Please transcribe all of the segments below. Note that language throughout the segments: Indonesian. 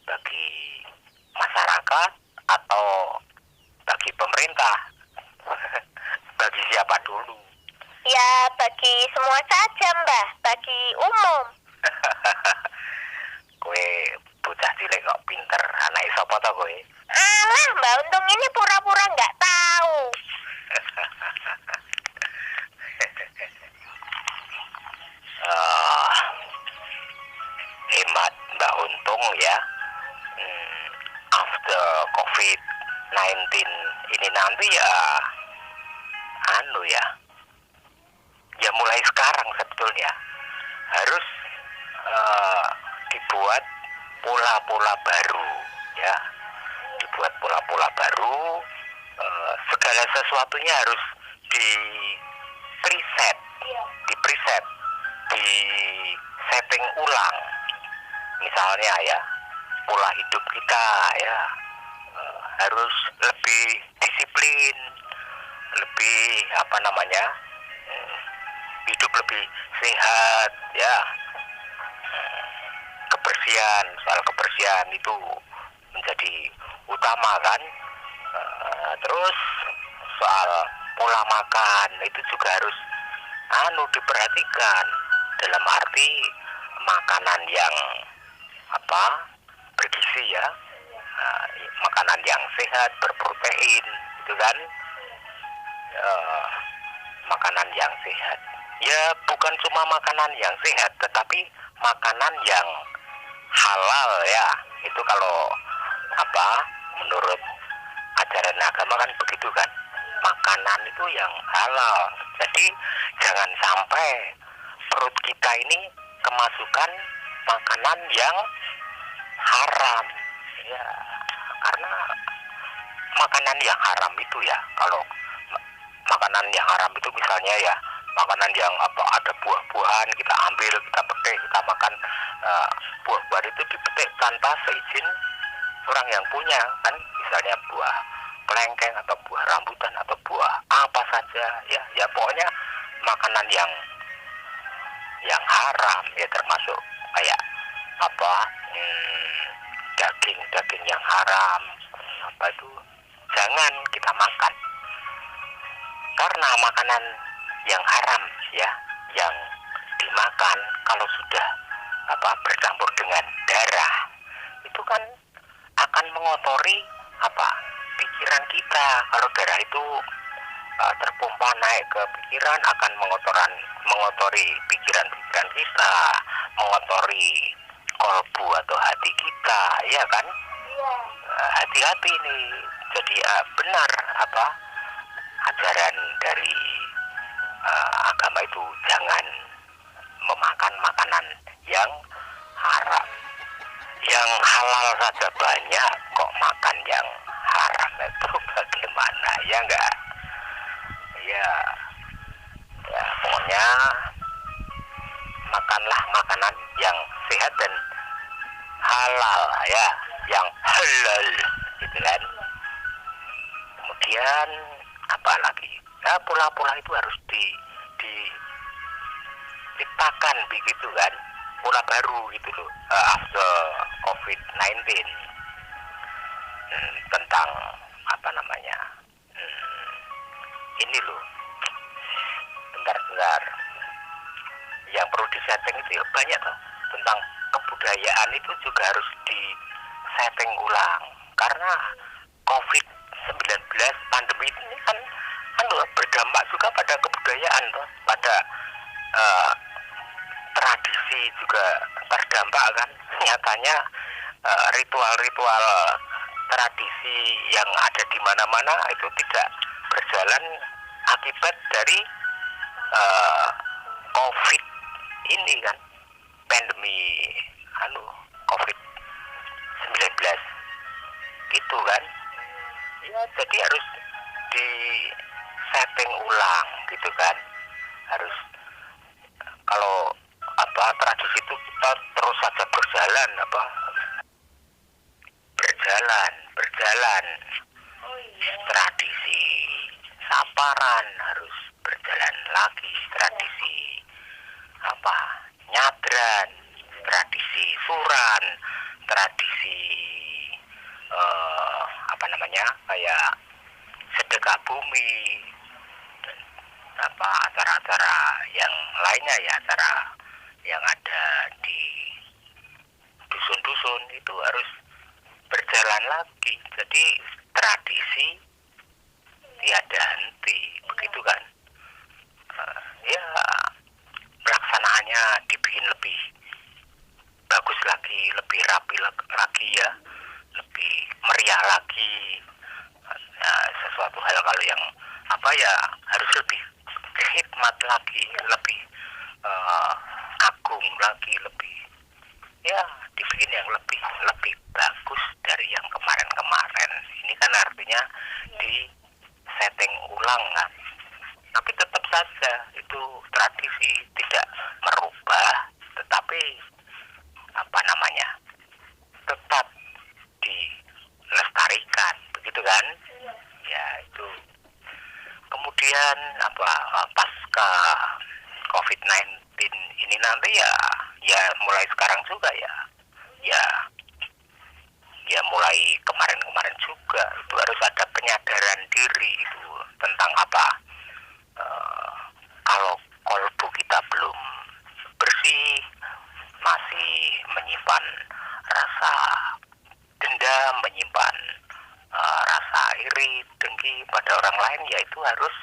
bagi masyarakat atau bagi pemerintah? Bagi siapa dulu? Ya, bagi semua saja, Mbah. Bagi umum. Kowe bocah cilik kok pinter. Anak sapa to kowe? Alah, Mbah, untung ini pura-pura nggak tahu. Eh, Hemat Mbak Untung ya. After COVID-19 ini nanti ya anu ya. Ya mulai sekarang sebetulnya harus dibuat pola-pola baru ya. Dibuat pola-pola baru, segala sesuatunya harus di preset, di setting ulang. Misalnya ya, pola hidup kita ya harus lebih disiplin, lebih hidup lebih sehat ya. Soal kebersihan itu menjadi utama kan. Terus soal pola makan itu juga harus diperhatikan, dalam arti makanan yang bergizi ya, makanan yang sehat, berprotein itu kan. Makanan yang sehat ya, bukan cuma makanan yang sehat tetapi makanan yang halal ya. Itu kalau menurut ajaran agama kan begitu kan, makanan itu yang halal. Jadi jangan sampai perut kita ini kemasukan makanan yang haram ya. Karena makanan yang haram itu ya, kalau makanan yang haram itu misalnya ya makanan yang ada buah-buahan, kita ambil, kita petik, kita makan. Buah-buahan itu dipetik tanpa seizin orang yang punya kan, misalnya buah pelengkeng atau buah rambutan atau buah apa saja ya pokoknya makanan yang haram ya, termasuk kayak daging yang haram itu jangan kita makan. Karena makanan yang haram ya, yang dimakan kalau sudah bercampur dengan darah itu kan akan mengotori pikiran kita. Kalau darah itu terpompa naik ke pikiran, akan mengotori pikiran kita, mengotori kolbu atau hati kita ya kan. Hati-hati nih. Jadi benar ajaran dari agama itu jangan memakan makanan yang haram. Yang halal saja banyak, kok makan yang haram itu bagaimana ya enggak? Ya pokoknya makanlah makanan yang sehat dan halal ya, yang halal gitu kan. Kemudian apa lagi? Pola-pola itu harus diciptakan begitu kan, pola baru gitu loh, after COVID-19, tentang ini loh, bentar yang perlu disetting itu ya banyak tuh. Tentang kebudayaan itu juga harus disetting ulang, karena COVID-19 pandemi ini kan berdampak juga pada kebudayaan tuh, pada tradisi juga terdampak kan. Nyatanya ritual-ritual tradisi yang ada di mana-mana itu tidak berjalan akibat dari COVID ini kan, pandemi COVID-19 gitu kan. Ya jadi harus di setting ulang gitu kan. Harus, kalau tradisi itu kita terus saja berjalan tradisi saparan harus berjalan lagi, tradisi nyadran, tradisi suran, tradisi apa namanya, kayak sedekah bumi dan apa acara-acara yang lainnya ya, acara yang ada di dusun-dusun itu harus berjalan lagi. Jadi tradisi tiada henti, begitu kan. Ya pelaksanaannya dibikin lebih bagus lagi, lebih rapi lagi ya, lebih meriah lagi. Sesuatu hal kalau yang apa ya harus lebih khidmat lagi, lebih agung lagi, lebih ya dibikin yang lebih lebih bagus dari yang kemarin-kemarin. Ini kan artinya di setting ulang kan. Tapi tetap saja itu tradisi tidak merubah, tetapi apa namanya tetap dilestarikan, begitu kan? Ya itu. Kemudian apa pasca COVID-19 ini nanti ya mulai sekarang juga ya ya mulai kemarin-kemarin juga itu harus ada penyadaran diri itu tentang apa. Kalau kolbu kita belum bersih, masih menyimpan rasa dendam, menyimpan rasa iri, dengki pada orang lain, ya itu harus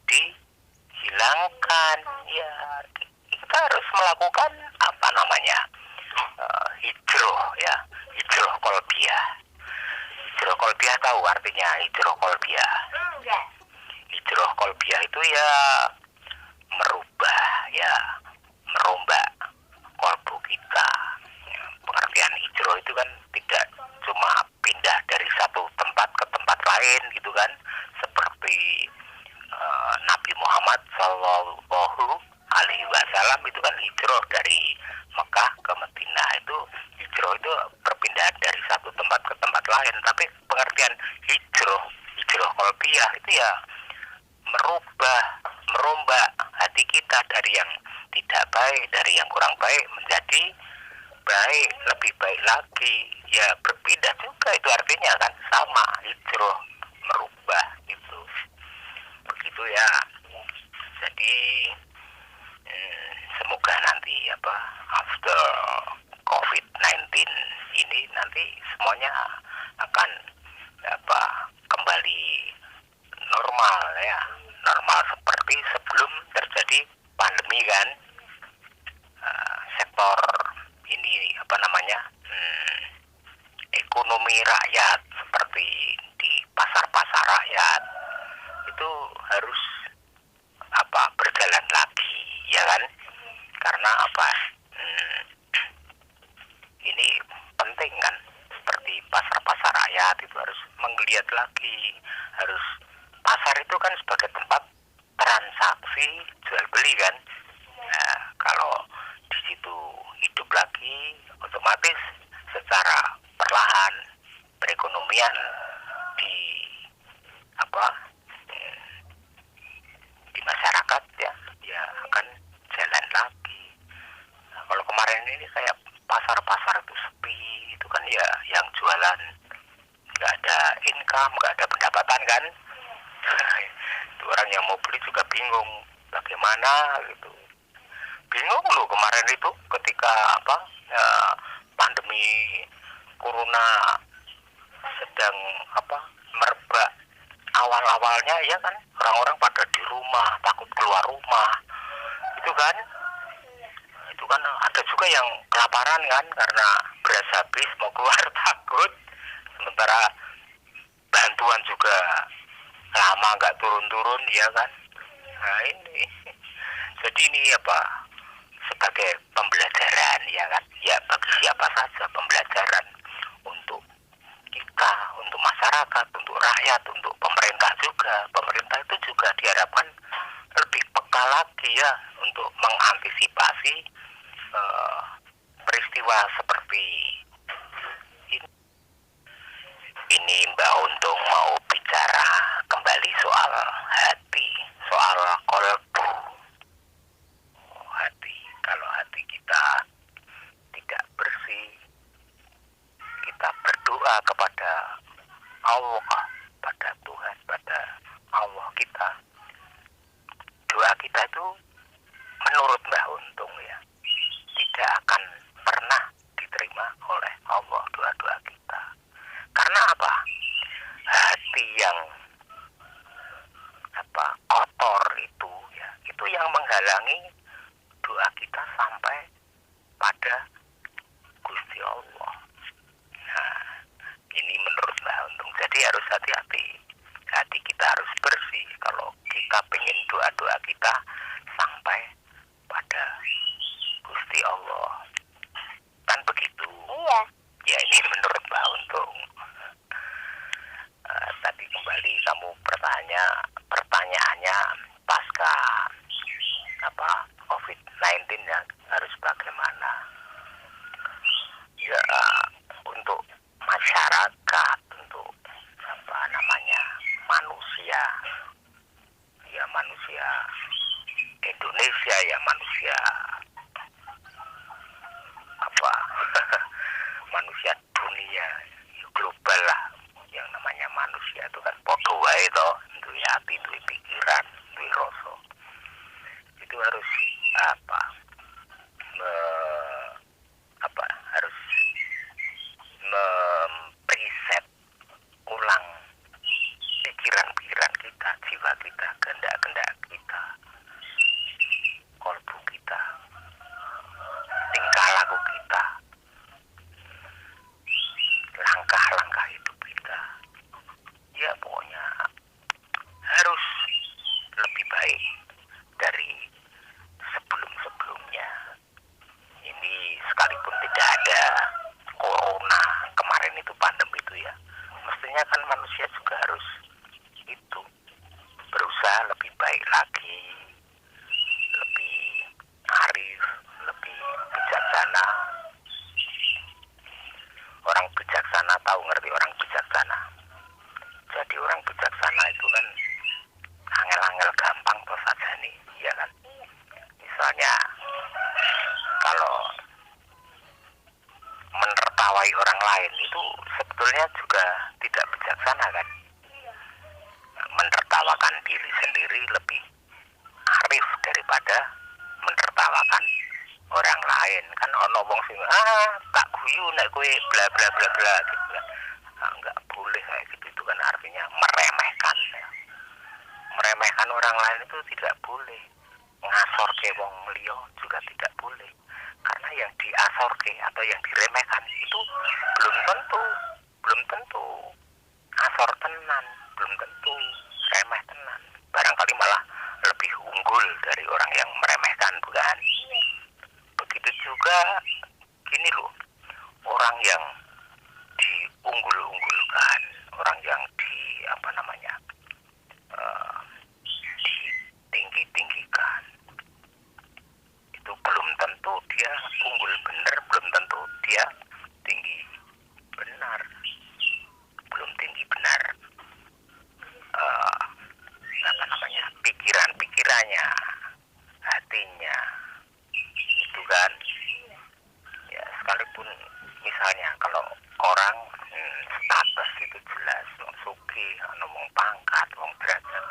dihilangkan. Ya kita harus melakukan apa namanya hijrah ya, hijrah kolbiah. Hijrah kolbiah tahu artinya hijrah kolbiah? Hijrah kolbiah itu ya merubah ya, merombak kolbu kita. Pengertian hijrah itu kan tidak cuma pindah dari satu tempat ke tempat lain gitu kan, seperti Nabi Muhammad Shallallahu Alaihi Wasallam itu kan hijrah dari Mekah ke Madinah. Itu hijrah itu perpindahan dari satu tempat ke tempat lain. Tapi pengertian hijrah kolbiah itu ya merombak hati kita dari yang tidak baik, dari yang kurang baik menjadi baik, lebih baik lagi. Ya berpindah juga itu artinya kan sama, hijrah merubah itu. Begitu ya. Jadi semoga nanti apa after COVID-19 ini nanti semuanya akan apa kembali normal ya, normal seperti sebelum terjadi pandemi kan. Sektor ini apa namanya ekonomi rakyat seperti di pasar-pasar rakyat itu harus apa berjalan lagi ya kan, karena apa ini penting kan, seperti pasar-pasar rakyat itu harus menggeliat lagi, harus pasar itu kan sebagai tempat transaksi jual beli kan. Nah, kalau di situ hidup lagi, otomatis secara perlahan perekonomian di apa di masyarakat ya akan jalan lagi. Nah, kalau kemarin ini kayak pasar-pasar itu sepi itu kan ya, yang jualan nggak ada income, nggak ada pendapatan kan. Itu orang yang mau beli juga bingung bagaimana gitu. Bingung loh kemarin itu ketika apa pandemi corona sedang apa merebak awal-awalnya ya kan, orang-orang pada di rumah, takut keluar rumah itu kan. Itu kan ada juga yang kelaparan kan karena beras habis mau keluar takut, sementara bantuan juga lama nggak turun-turun ya kan. Nah ini jadi ini apa sebagai pembelajaran ya kan, ya bagi siapa saja pembelajaran untuk kita, untuk masyarakat, untuk rakyat, untuk pemerintah juga. Pemerintah itu juga diharapkan lebih peka lagi ya untuk mengantisipasi peristiwa seperti ini. Ini Mbak Untung mau bicara kembali soal hati, soal kolbu. Hati, kalau hati kita tidak bersih, kita berdoa berdoa kepada Allah, pada Tuhan, pada Allah kita, doa kita itu menurut Mbah Untung ya, tidak akan pernah diterima oleh Allah doa-doa kita. Karena apa? Hati yang kotor itu ya, itu yang menghalangi doa kita sampai pada Gusti Allah. Nah, ini menurut Mbah Untung. Jadi harus hati-hati. Hati kita harus bersih kalau kita pengen doa-doa kita sampai pada Gusti Allah. Kan begitu? Iya. Ya, ini menurut Mbah Untung. Tadi kembali kamu pertanyaannya pasca COVID-19 ya, harus bagaimana? Ya, untuk masyarakat, untuk manusia, ya manusia Indonesia, ya manusia manusia dunia global lah, yang namanya manusia itu kan podo wae to, duwe hati, duwe pikiran, duwe rasa. Itu harus harus mempreset ulang pikiran-pikiran kita, jiwa kita, kehendak-kehendak kita, kolbu kita, tingkah laku kita, langkah-langkah hidup kita. Ya pokoknya harus lebih baik dari sebelum-sebelumnya. Ini sekalipun tidak ada corona kemarin itu, pandemi itu ya, mestinya kan manusia juga harus itu berusaha lebih baik lagi, lebih arif, lebih bijaksana. Orang bijaksana tahu ngerti orang bijaksana. Jadi orang bijaksana itu kan angel-angel gampang toh saja nih, ya kan? Misalnya kalau menertawai orang lain itu sebetulnya juga tidak bijaksana kan? Menertawakan diri sendiri lebih arif daripada menertawakan orang lain. Kan ono wong sing tak guyu nek kowe bla bla bla bla gitu kan. Enggak boleh kayak gitu, itu kan artinya meremehkan ya. Meremehkan orang lain itu tidak boleh. Ngasorke wong liya juga tidak boleh. Karena yang diasorke atau yang diremehkan itu belum tentu asor tenan, belum tentu remeh tenan. Barangkali malah lebih unggul dari orang yang meremehkan, bukan? Begitu juga gini loh, orang yang diunggul-unggulkan, orang yang ditinggi-tinggikan, itu belum tentu dia unggul benar, belum tentu dia tinggi benar, belum tinggi benar pikiran-pikirannya, hatinya, itu kan. Ya sekalipun misalnya kalau orang status itu jelas wong sugih, wong pangkat, wong derajat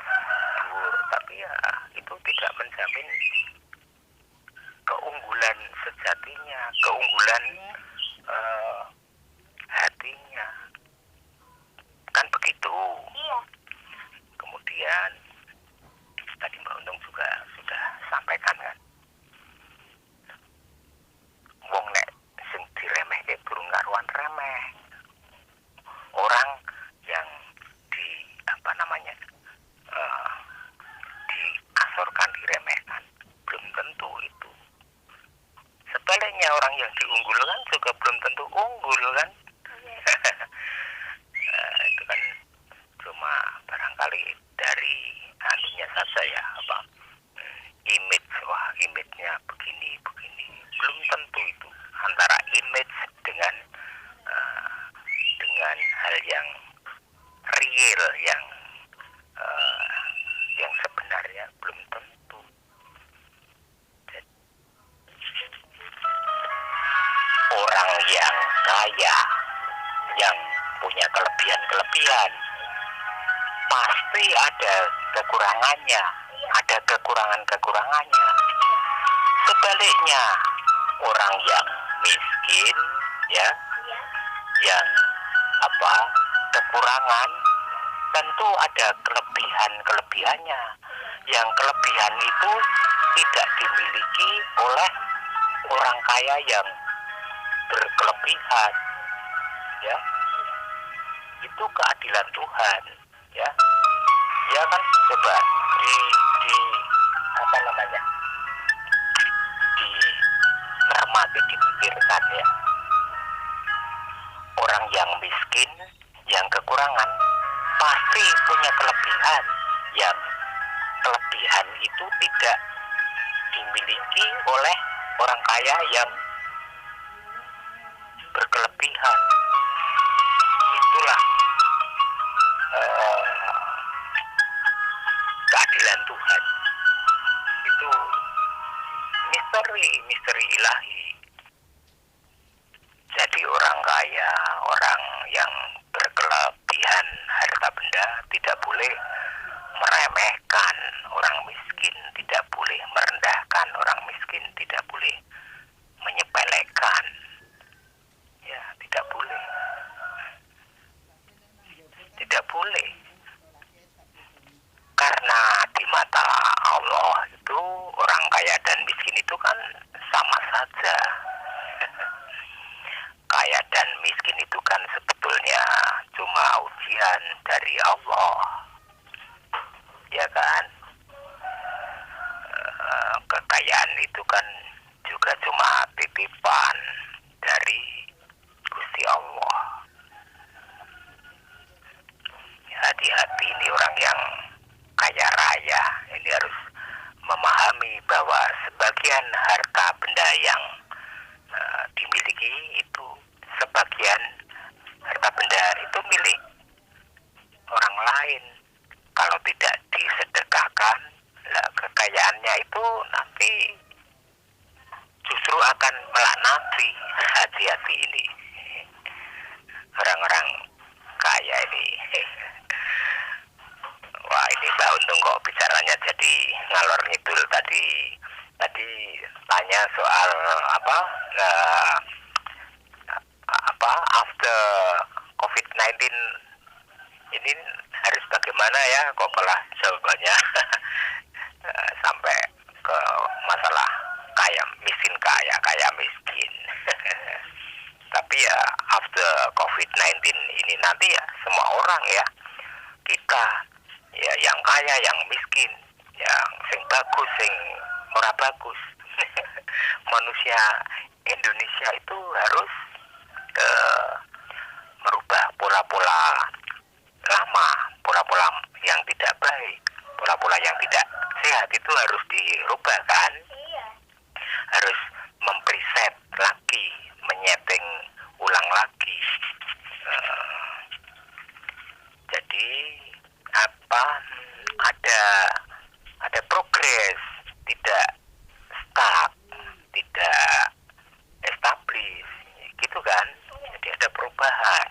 dhuwur, tapi ya itu tidak menjamin keunggulan sejatinya, keunggulan hatinya. Kan begitu. Iya. Kemudian tadi Mbak Untung juga sudah sampaikan kan, wong nek sing diremehke durung karuan remeh. Orang yang diasorkan, diremehkan, belum tentu itu. Sebaliknya orang yang diunggulkan juga belum tentu unggul kan. Itu kan cuma barangkali dari anunya saja ya, image, image-nya begini belum tentu itu. Antara image dengan hal yang punya kelebihan-kelebihan. Pasti ada kekurangannya, ada kekurangan-kekurangannya. Sebaliknya, orang yang miskin, ya, yang kekurangan, tentu ada kelebihan-kelebihannya. Yang kelebihan itu tidak dimiliki oleh orang kaya yang berkelebihan, ya. Itu keadilan Tuhan, ya. Ya kan, coba di dicermati, dipikirkan, ya. Orang yang miskin, yang kekurangan, pasti punya kelebihan. Yang kelebihan itu tidak dimiliki oleh orang kaya yang berkelebihan. Itulah keadilan Tuhan. Itu misteri ilahi. Jadi orang kaya, orang yang berkelebihan harta benda tidak boleh meremehkan orang miskin, tidak boleh merendahkan orang miskin, tidak boleh menyepelekan. Ya, tidak boleh. Tidak boleh. Karena di mata Allah itu orang kaya dan miskin itu kan sama saja. Kaya dan miskin itu kan sebetulnya cuma ujian dari Allah, ya kan? Kekayaan itu kan juga cuma titipan dari Gusti Allah. Hati-hati ini orang yang kaya raya, ini harus memahami bahwa sebagian harta benda yang dimiliki itu, sebagian harta benda itu milik orang lain. Kalau tidak disedekahkan, kekayaannya itu nanti justru akan melaknati. Hati-hati ini orang-orang kaya ini. Wah, ini Mbak Untung kok bicaranya jadi ngalor ngidul. Tadi tanya soal after COVID-19 ini harus bagaimana ya, kok malah jawabannya sampai ke masalah kaya miskin, kaya miskin. Tapi ya after COVID-19 ini nanti ya semua orang, ya, kita, ya, yang kaya, yang miskin, yang sing bagus, sing ora bagus. Manusia Indonesia itu harus merubah pola-pola lama, pola-pola yang tidak baik, pola-pola yang tidak sehat itu harus dirubah, kan? Iya. Harus mempreset lagi, menyeting ulang lagi. Jadi ada progres, tidak stuck, tidak established, gitu kan? Jadi ada perubahan.